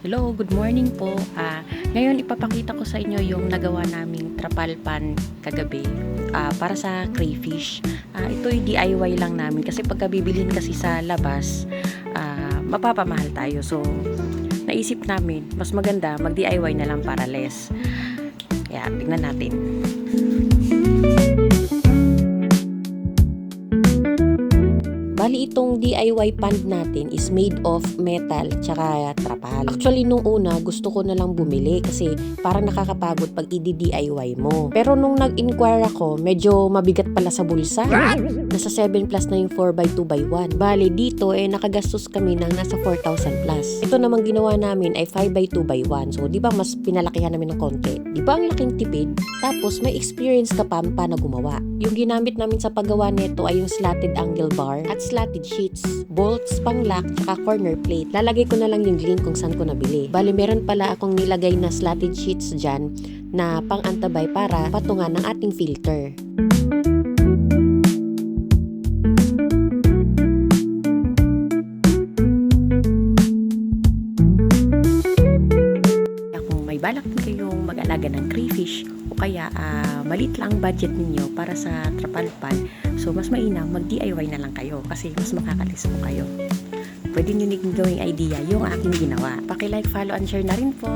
Hello, good morning po. Ngayon ipapakita ko sa inyo yung nagawa naming trapal pan kagabi para sa crayfish. Ito yung DIY lang namin kasi pagka bibilhin kasi sa labas, mapapamahal tayo. So, naisip namin, mas maganda mag-DIY na lang para less. Kaya, tingnan natin. Bali itong DIY pan natin is made of metal tsaka trapal. Actually nung una gusto ko na lang bumili kasi parang nakakapagod pag i-DIY mo. Pero nung nag-inquire ako, medyo mabigat pala sa bulsa. Nasa 7 plus na yung 4x2x1. Bali dito nakagastos kami ng nasa 4,000 plus. Ito namang ginawa namin ay 5x2x1. So di ba mas pinalakihan namin ng konti? Di ba ang laking tipid? Tapos may experience ka pa na gumawa. Yung ginamit namin sa paggawa nito ay yung slatted angle bar at slatted sheets, bolts, pang-lock, tsaka corner plate. Lalagay ko na lang yung link kung saan ko nabili. Bali, meron pala akong nilagay na slatted sheets dyan na pang-antabay para patungan ng ating filter. Kung may balak din kayong mag-alaga ng crayfish o kaya maliit lang budget ninyo para sa trapal pan, so mas mainam mag-DIY na lang kayo kasi mas makakalis po kayo. Pwede nyo gawing idea yung aking ginawa. Paki-like, follow, and share na rin po.